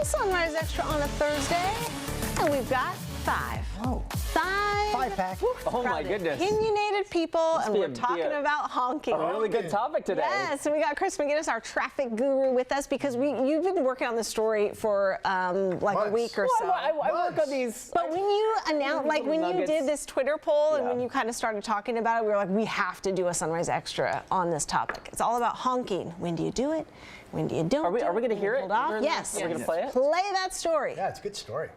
Sunrise Extra on a Thursday, and we've got 5. Oh. 5-pack. Oh my goodness. Opinionated people, and we're talking about honking. A really good topic today. Yes, and we got Chris McGinnis, our traffic guru, with us because you've been working on this story for like a week or so. I work on these. But when you announced, like when you did this Twitter poll and when you kind of started talking about it, we were like, we have to do a Sunrise Extra on this topic. It's all about honking. When do you do it? When do you don't? Are we going to hear it? Yes. Are we going to play it? Play that story. Yeah, it's a good story.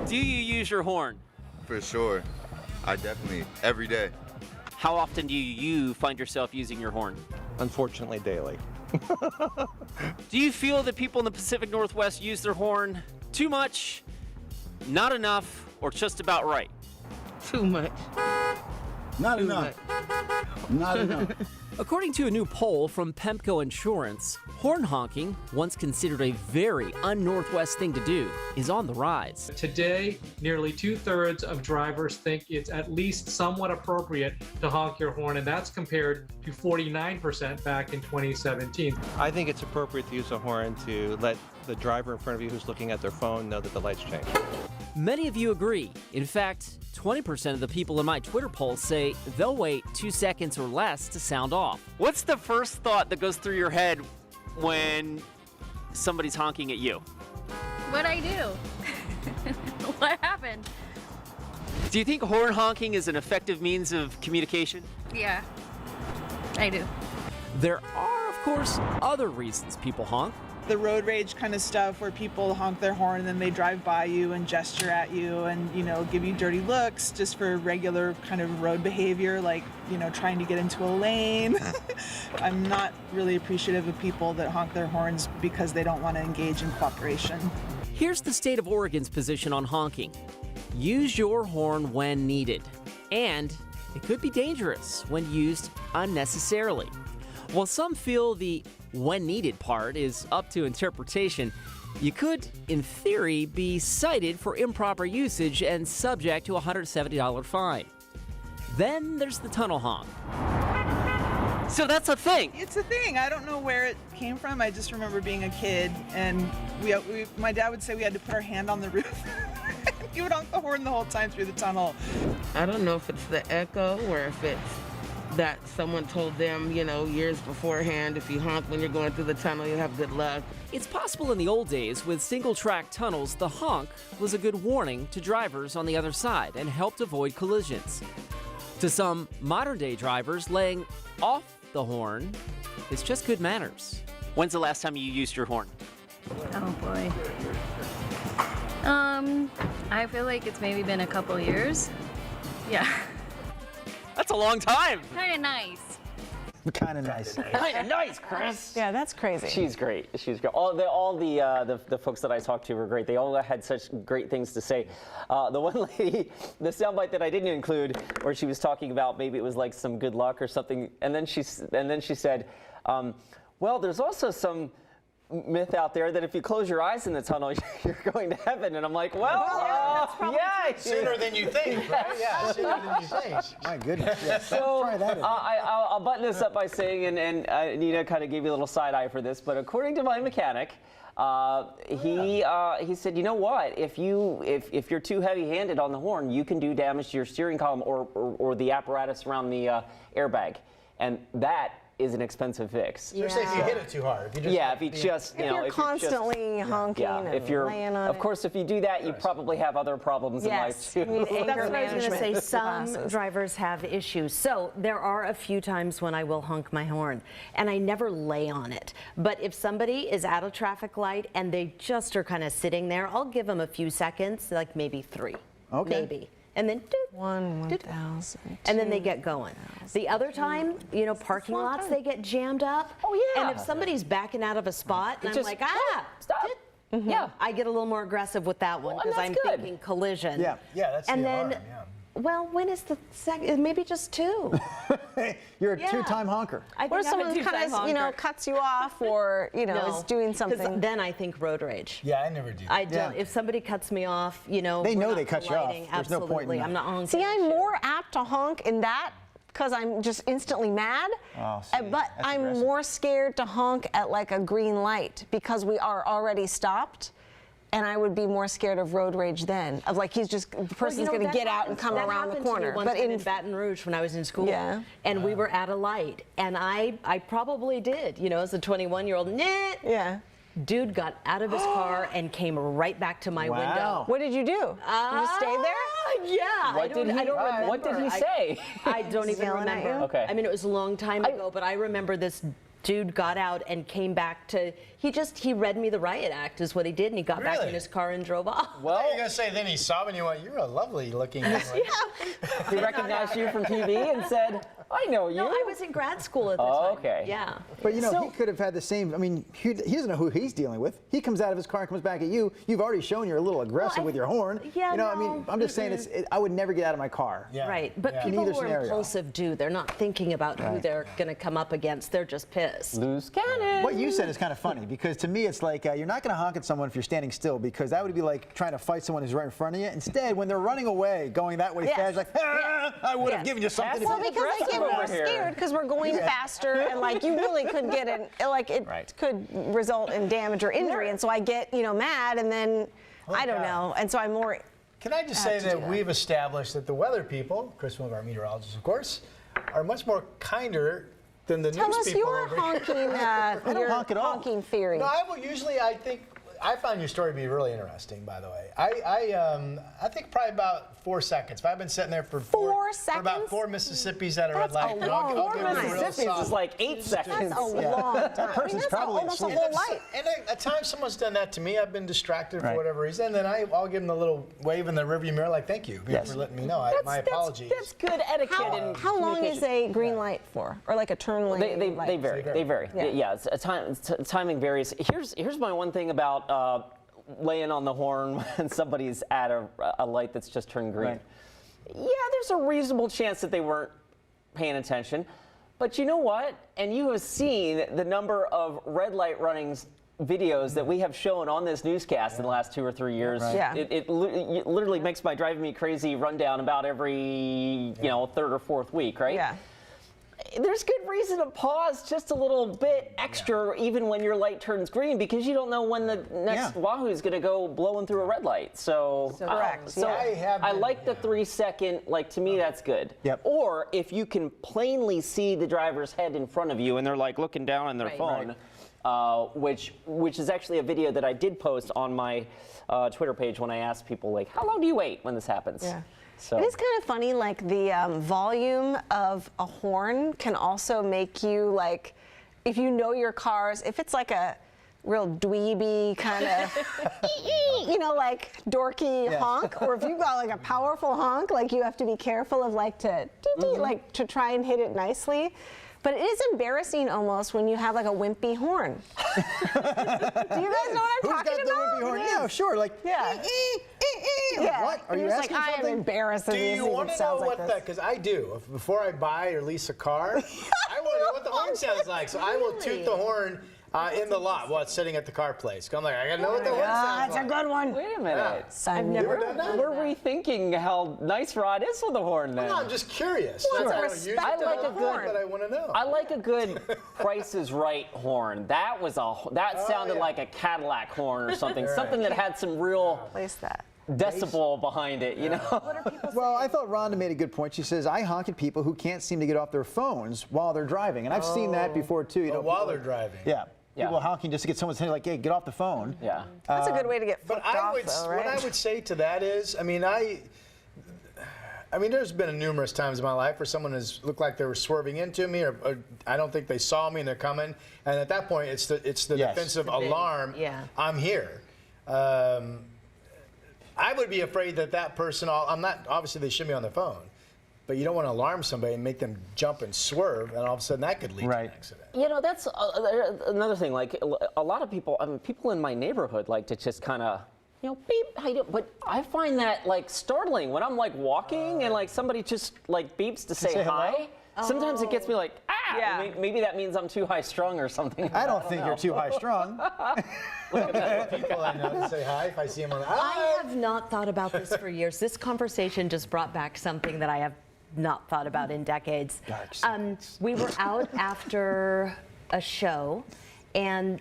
Do you use your horn? For sure. I definitely, every day. How often do you find yourself using your horn? Unfortunately, daily. Do you feel that people in the Pacific Northwest use their horn too much, not enough, or just about right? Too much. Not enough. Not enough. According to a new poll from Pemco Insurance, horn honking, once considered a very un-Northwest thing to do, is on the rise. Today, nearly 2/3 of drivers think it's at least somewhat appropriate to honk your horn, and that's compared to 49% back in 2017. I think it's appropriate to use a horn to let the driver in front of you who's looking at their phone know that the lights change. Many of you agree. In fact, 20% of the people in my Twitter poll say they'll wait 2 seconds or less to sound off. What's the first thought that goes through your head when somebody's honking at you? What'd I do? What happened? Do you think horn honking is an effective means of communication? Yeah, I do. There are, of course, other reasons people honk. The road rage kind of stuff where people honk their horn and then they drive by you and gesture at you and, you know, give you dirty looks just for regular kind of road behavior, like, you know, trying to get into a lane. I'm not really appreciative of people that honk their horns because they don't want to engage in cooperation. Here's the state of Oregon's position on honking. Use your horn when needed, and it could be dangerous when used unnecessarily. While some feel the when needed part is up to interpretation, you could, in theory, be cited for improper usage and subject to a $170 fine. Then there's the tunnel honk. So that's a thing. It's a thing. I don't know where it came from. I just remember being a kid and my dad would say we had to put our hand on the roof. He would honk the horn the whole time through the tunnel. I don't know if it's the echo or if it's that someone told them, you know, years beforehand, if you honk when you're going through the tunnel, you have good luck. It's possible in the old days with single-track tunnels, the honk was a good warning to drivers on the other side and helped avoid collisions. To some modern-day drivers, laying off the horn is just good manners. When's the last time you used your horn? Oh boy. I feel like it's maybe been a couple years. Yeah. That's a long time. Kind of nice. Kind of nice. Kind of nice, Chris. Yeah, that's crazy. She's great. She's great. All the folks that I talked to were great. They all had such great things to say. The one lady, the soundbite that I didn't include, where she was talking about maybe it was like some good luck or something, and then she said, well, there's also some myth out there that if you close your eyes in the tunnel, you're going to heaven. And I'm like, well, yeah. Sooner than you think, right? Yeah, sooner than you think. My goodness. Yeah. So try that. I'll button this up by saying, and Nina kind of gave you a little side eye for this, but according to my mechanic, he said, you know what? If you're too heavy-handed on the horn, you can do damage to your steering column or the apparatus around the airbag, and that is an expensive fix. You're saying if you hit it too hard. If you just, if you're constantly honking and laying on of course, if you do that, you probably have other problems in life too. That's what I was going to say. Some drivers have issues. So there are a few times when I will honk my horn, and I never lay on it. But if somebody is at a traffic light and they just are kind of sitting there, I'll give them a few seconds, like maybe 3, maybe. And then 1,000. And then they get going. The other time, you know, parking lots, they get jammed up. Oh yeah. And if somebody's backing out of a spot, and I'm like, stop. Yeah, I get a little more aggressive with that one because I'm thinking collision. Yeah, that's and the then, alarm, well, when is the second? Maybe just 2. You're a two-time honker. Or someone who kind of, you know, cuts you off or, you know, is doing something. Then I think road rage. Yeah, I never do. I don't. If somebody cuts me off, you know, they know they cut you off. There's Absolutely. no point in that. I'm not honking. See, I'm more apt to honk in that because I'm just instantly mad. Oh, see, But that's I'm aggressive. more scared to honk at like a green light because we are already stopped. And I would be more scared of road rage then, of like the person's going to get out and come around the corner. But in Baton Rouge when I was in school, and we were at a light, and I probably did, you know, as a 21-year-old, yeah. Dude got out of his car and came right back to my window. What did you do? You just stayed there? Yeah. What did he say? I don't even Yelling at remember. you? Okay. I mean, it was a long time ago, but I remember this dude got out and came back to, he read me the riot act is what he did, and he got back in his car and drove off. Well, you're gonna say then he saw me and you went, you're a lovely looking young lady. He recognized you from TV and said, I know you. No, I was in grad school at the time. Okay. Yeah. But you know, he could have had the same. I mean, he doesn't know who he's dealing with. He comes out of his car and comes back at you. You've already shown you're a little aggressive with your horn. Yeah, you know, I mean, I'm just saying, I would never get out of my car. Yeah. Right, but people who are impulsive do. They're not thinking about who they're going to come up against. They're just pissed. Loose cannon. What you said is kind of funny because to me it's like you're not going to honk at someone if you're standing still because that would be like trying to fight someone who's right in front of you. Instead, when they're running away, going that way fast, like, I would have given you something. Well, because they get more scared because we're going faster and like you really could get it could result in damage or injury, and so I get mad and then I don't know, and so I'm more. Can I just say that we've established that the weather people, Chris, one of our meteorologists, of course, are much more kinder than the Tell news us people your over here. honking, your honk at all. honking theory. No, I will usually. I found your story to be really interesting, by the way. I think probably about 4 seconds. If I've been sitting there for four seconds, for about 4 Mississippis at a red light, Four Mississippis is like 8 seconds. That's a long time. That person's probably almost a asleep. whole light. And at times someone's done that to me. I've been distracted for whatever reason. Then I'll give them the little wave in the rearview mirror, like "Thank you for letting me know." My apologies. That's good etiquette. How long is a green light for, or like a turn lane? They vary. They vary. Yeah, timing varies. Here's my one thing about laying on the horn when somebody's at a light that's just turned green. Right. Yeah, there's a reasonable chance that they weren't paying attention. But you know what? And you have seen the number of red light runnings videos that we have shown on this newscast in the last 2 or 3 years. Right. Yeah. It literally makes my driving me crazy rundown about every third or fourth week, right? Yeah. There's good reason to pause just a little bit extra even when your light turns green because you don't know when the next Wahoo is going to go blowing through a red light. So correct. So I like the 3 second, like to me that's good. Yep. Or if you can plainly see the driver's head in front of you and they're like looking down on their phone, which is actually a video that I did post on my Twitter page when I asked people like, how long do you wait when this happens? Yeah. So. It is kind of funny, like the volume of a horn can also make you like, if you know your cars, if it's like a real dweeby kind of, like dorky honk, or if you've got like a powerful honk, like you have to be careful of like to try and hit it nicely. But it is embarrassing almost when you have like a wimpy horn. Do you guys know what I'm talking got the about? wimpy horn? Yeah, sure. Like, Yeah. What? Are you You're just asking like, I am something? embarrassed of Do this. you want to know what that? Because I do. Before I buy or lease a car, I want to know what the horn sounds like. So I will toot the horn in the lot while it's sitting at the car place. I'm like, I gotta know what the horn sounds That's a good one. Wait a minute. I've never done that. We're rethinking how nice Rod is with a horn then. No, I'm just curious. Well, That's it's how a I don't use it respectable to honk, horn. but I want to know. I like a good Price is Right horn. That sounded like a Cadillac horn or something. Something that had some real Place that. decibel behind it, you know? Well, I thought Rhonda made a good point. She says, I honk at people who can't seem to get off their phones while they're driving. And I've seen that before, too. You know, while people they're driving. Yeah. People honking just to get someone's like, hey, get off the phone. Yeah. That's a good way to get But flipped off, though, right? what I would say to that is, I mean, there's been numerous times in my life where someone has looked like they were swerving into me, or I don't think they saw me and they're coming, and at that point, it's the defensive alarm. Yeah. I'm here. I would be afraid that person. I'm not. Obviously, they should be on their phone, but you don't want to alarm somebody and make them jump and swerve, and all of a sudden that could lead to an accident. You know, that's another thing. Like a lot of people, people in my neighborhood like to just kind of, beep, how you doing? But I find that like startling when I'm like walking and like somebody just like beeps to say hi. Sometimes it gets me like, maybe that means I'm too high strung or something. I don't think you're too high strung. People I know to say hi if I see them on the I have not thought about this for years. This conversation just brought back something that I have not thought about in decades. We were out after a show, and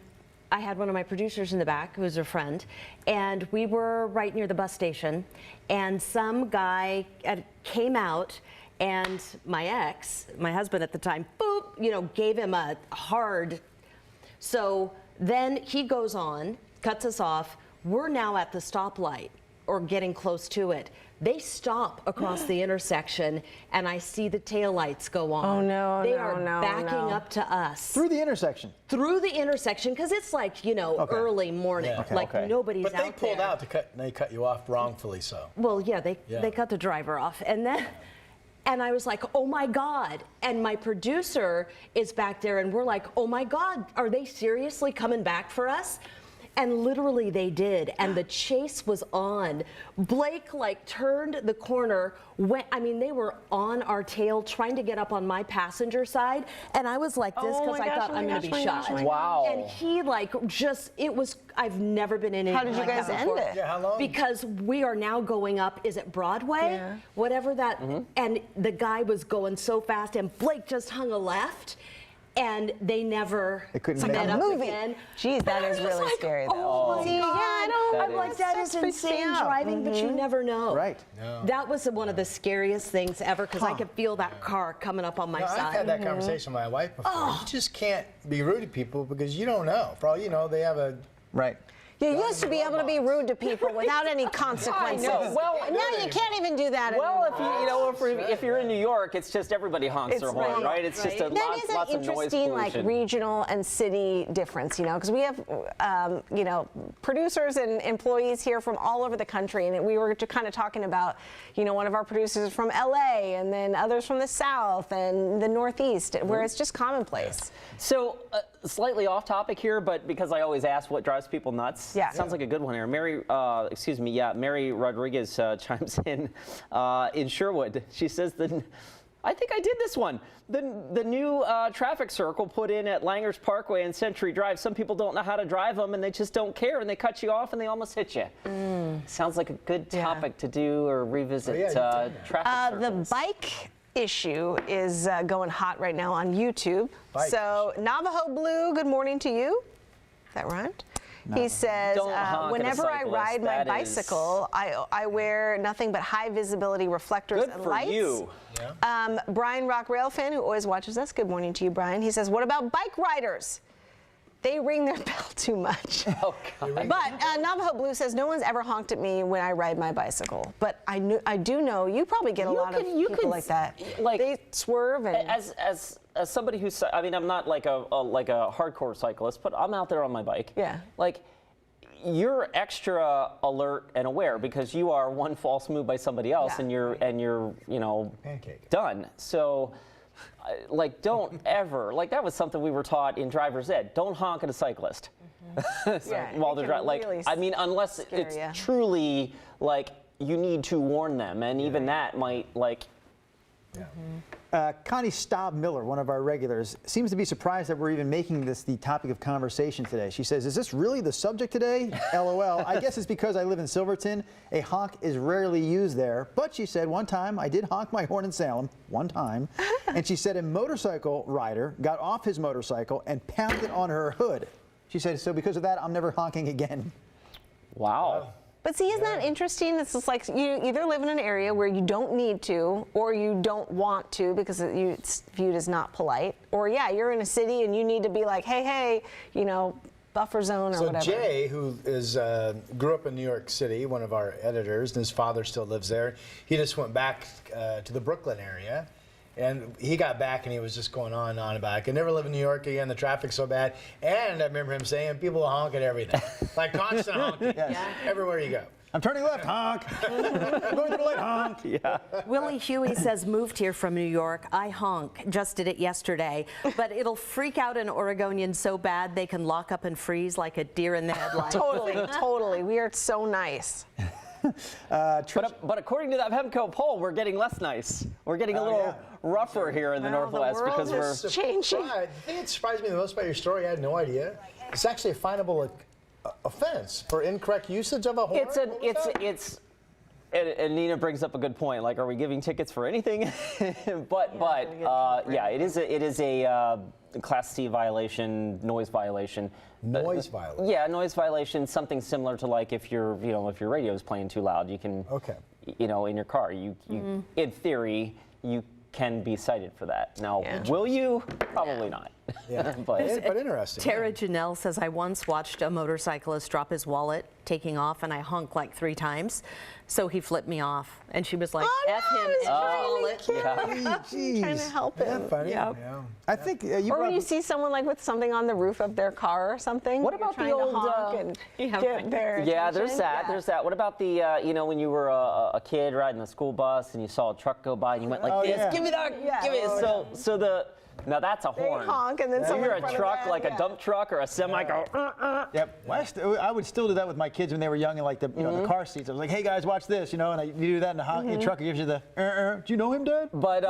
I had one of my producers in the back, who was a friend, and we were right near the bus station, and some guy came out, and my ex, my husband at the time, boop, you know, gave him a hard. So then he goes on, cuts us off. We're now at the stoplight, or getting close to it. They stop across the intersection, and I see the taillights go on. Oh, no, They no, are no, backing no. up to us. Through the intersection? Through the intersection, because it's like, you know, early morning. Yeah. Like nobody's out there. But they pulled out and they cut you off wrongfully so. Well, yeah, they cut the driver off. And I was like, oh my God. And my producer is back there, and we're like, oh my God, are they seriously coming back for us? And literally they did, and the chase was on. Blake like turned the corner, they were on our tail trying to get up on my passenger side, and I was like this because I thought I'm gonna be shot. Wow. And he I've never been in anything. How did you guys end it? Yeah, how long? Because we are now going up, is it Broadway? Yeah. Whatever that, and the guy was going so fast, and Blake just hung a left. And they never met up again. Jeez, that is really scary, though. Oh my See, God. yeah, I don't. I'm like, that is insane driving, but you never know. Right. No. That was one of the scariest things ever, because I could feel that car coming up on my side. I've had that conversation with my wife before. You just can't be rude to people because you don't know. For all you know, they have a... Right. You used to be able to be rude to people without any consequences. I know. Well, now you can't even do that well, anymore. if you're in New York, it's just everybody honks their horn, right? It's just a That is lots an of noise interesting, like, pollution. regional and city difference, because we have, producers and employees here from all over the country, and we were kind of talking about, one of our producers is from LA, and then others from the South and the Northeast, where it's just commonplace. So, slightly off topic here, but because I always ask what drives people nuts. Yeah. Sounds like a good one here. Mary Rodriguez chimes in Sherwood. She says I think I did this one. The new traffic circle put in at Langers Parkway and Century Drive. Some people don't know how to drive them, and they just don't care, and they cut you off, and they almost hit you. Sounds like a good topic to do or revisit traffic circles. The bike issue is going hot right now on YouTube. So Navajo Blue, good morning to you. Is that right? No. He says, whenever I ride my bicycle, I wear nothing but high visibility reflectors and lights. Good for you. Yeah. Brian Rock Rail fan, who always watches us, good morning to you, Brian. He says, what about bike riders? They ring their bell too much. Oh, God. But Navajo Blue says, no one's ever honked at me when I ride my bicycle. But I do know you probably get a lot of people like that. Like, they swerve and... As somebody who's, I'm not like a hardcore cyclist, but I'm out there on my bike. Yeah. Like, you're extra alert and aware because you are one false move by somebody else, and you're pancake done. So. Like, don't ever, that was something we were taught in driver's ed. Don't honk at a cyclist while they're driving. Really unless it's truly, you need to warn them. And even that might, Connie Staub Miller, one of our regulars, seems to be surprised that we're even making this the topic of conversation today. She says, is this really the subject today? LOL. I guess it's because I live in Silverton. A honk is rarely used there. But she said, one time I did honk my horn in Salem, one time. And she said a motorcycle rider got off his motorcycle and pounded on her hood. She said, so because of that, I'm never honking again. Wow. But see, isn't that interesting? It's just like you either live in an area where you don't need to, or you don't want to because it's viewed as not polite, or you're in a city and you need to be like, hey, buffer zone or whatever. So Jay, who is grew up in New York City, one of our editors, and his father still lives there. He just went back to the Brooklyn area. And he got back and he was just going on and on about, I could never live in New York again, the traffic's so bad. And I remember him saying, people honk at everything. Like constant honking. Everywhere you go. I'm turning left, honk. I'm going to the light, honk. Yeah. Willie Huey says, moved here from New York. I honk. Just did it yesterday. But it'll freak out an Oregonian so bad they can lock up and freeze like a deer in the headlights. Totally. We are so nice. But according to that Hemco poll, we're getting less nice. We're getting a little rougher here in the Northwest because we're changing. The thing that surprised me the most about your story, I had no idea. It's actually a finable offense for incorrect usage of a horn. And Nina brings up a good point. Like, are we giving tickets for anything? but yeah, it is a Class C violation, noise violation. Noise violation. Yeah, noise violation. Something similar to like if your radio is playing too loud, you can. Okay. In your car, you in theory you can be cited for that. Now, will you? Probably not. Yeah, but interesting. Tara Janelle says, I once watched a motorcyclist drop his wallet taking off, and I honked like 3 times. So he flipped me off, and she was like, F him and his wallet. I'm trying to help him. Yeah, funny. Yep. Yeah. I think or when you see someone like with something on the roof of their car or something. What about the old? Get their yeah, there's attention? that. There's that. What about the when you were a kid riding the school bus and you saw a truck go by and you went like this? Yeah. Give me that. Give me it. So the. Now that's a horn. They honk and then if someone you're in a front truck, of them, like a dump truck or a semi, go. Yep. Well, I would still do that with my kids when they were young and like the the car seats. I was like, hey guys, watch this, and you do that in the honk, truck gives you the. Do you know him, Dad? But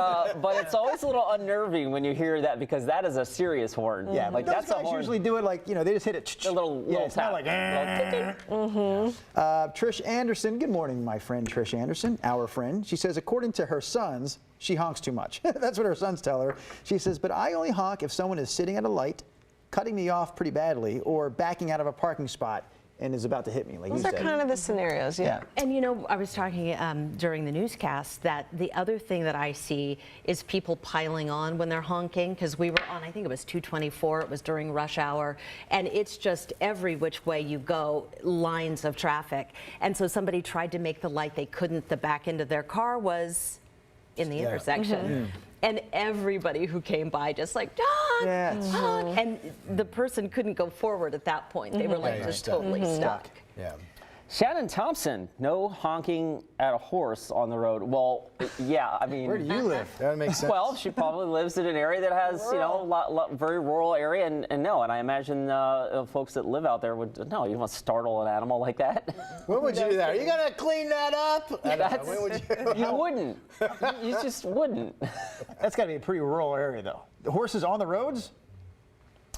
it's always a little unnerving when you hear that because that is a serious horn. Yeah, like those that's guys a horn. usually do it like they just hit it. A little it's tap. not like. Trish Anderson. Good morning, my friend Trish Anderson, our friend. She says, according to her sons, she honks too much. That's what her sons tell her. She says, but I only honk if someone is sitting at a light, cutting me off pretty badly, or backing out of a parking spot and is about to hit me, like Those you are said. kind of the scenarios, yeah. And I was talking during the newscast that the other thing that I see is people piling on when they're honking, because we were on, I think it was 224, it was during rush hour, and it's just every which way you go, lines of traffic. And so somebody tried to make the light, they couldn't, the back end of their car was in the intersection. And everybody who came by just like, honk, honk. And the person couldn't go forward at that point. They were like just totally stuck. Yeah. Shannon Thompson, no honking at a horse on the road. Well, yeah, I mean. Where do you live? That makes sense. Well, she probably lives in an area that has, very rural area, and I imagine folks that live out there would, no, you don't want to startle an animal like that. When would you do that? Are you going to clean that up? When would you wouldn't. You just wouldn't. That's got to be a pretty rural area, though. The horses on the roads?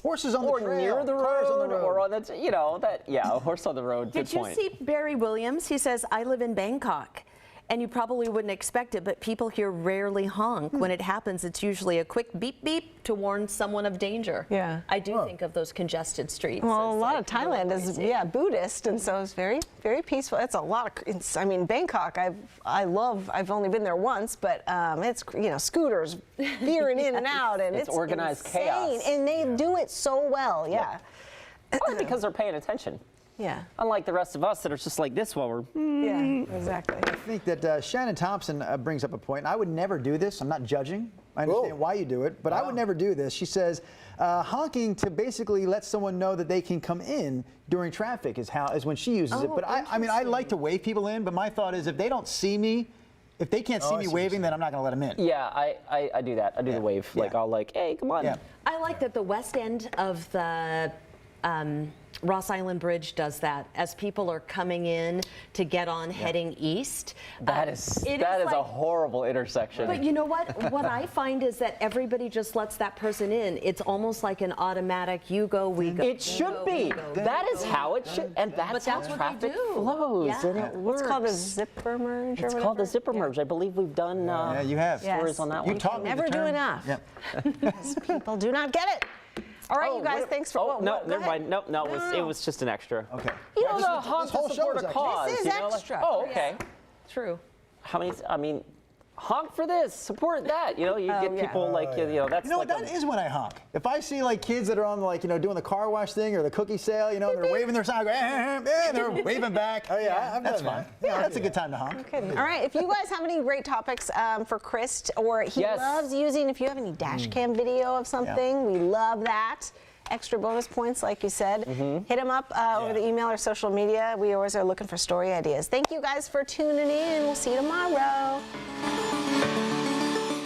Horses on the trail, near the cars road, on the road. or on the, a horse on the road. Did you see Barry Williams? He says, I live in Bangkok. And you probably wouldn't expect it, but people here rarely honk. When it happens, it's usually a quick beep beep to warn someone of danger. Yeah. I do think of those congested streets. Well, a lot of Thailand is Buddhist, and so it's very, very peaceful. It's a lot of. Bangkok. I've only been there once, but it's scooters veering in and out, and it's organized insane. chaos. And they do it so well. Yeah. Probably because they're paying attention. Yeah. Unlike the rest of us that are just like this while we're. Yeah, exactly. I think that Shannon Thompson brings up a point. I would never do this. I'm not judging. I understand why you do it, but I would never do this. She says, honking to basically let someone know that they can come in during traffic is when she uses it. But I like to wave people in, but my thought is if they don't see me, if they can't see me waving, then I'm not going to let them in. Yeah, I do that. I do the wave. Like I'll hey, come on. Yeah. I like that the west end of the Ross Island Bridge does that as people are coming in to get on heading east. That is a horrible intersection. But you know what? What I find is that everybody just lets that person in. It's almost like an automatic you go, we go. It should be. That is how it should, and that's how traffic flows, and it works. It's called a zipper merge. It's called the zipper merge. I believe we've done yeah, you have. stories on that one. You taught me Never the do term. enough. Yep. People do not get it. All right, you guys, thanks for. No, never mind. No, it was just an extra. Okay. You know, the honk to support a cause. This is extra. Oh, okay. True. How many? I mean, honk for this, support that. You get people like that's. You know what? That is when I honk. If I see like kids that are on doing the car wash thing or the cookie sale, and they're waving their sign, I go, they're waving back. Oh yeah, I've that's done fine. that. Yeah, that's a good time to honk. Okay. All right. If you guys have any great topics for Chris, or he loves using, if you have any dash cam video of something, we love that. Extra bonus points, like you said. Hit him up over the email or social media. We always are looking for story ideas. Thank you guys for tuning in. We'll see you tomorrow.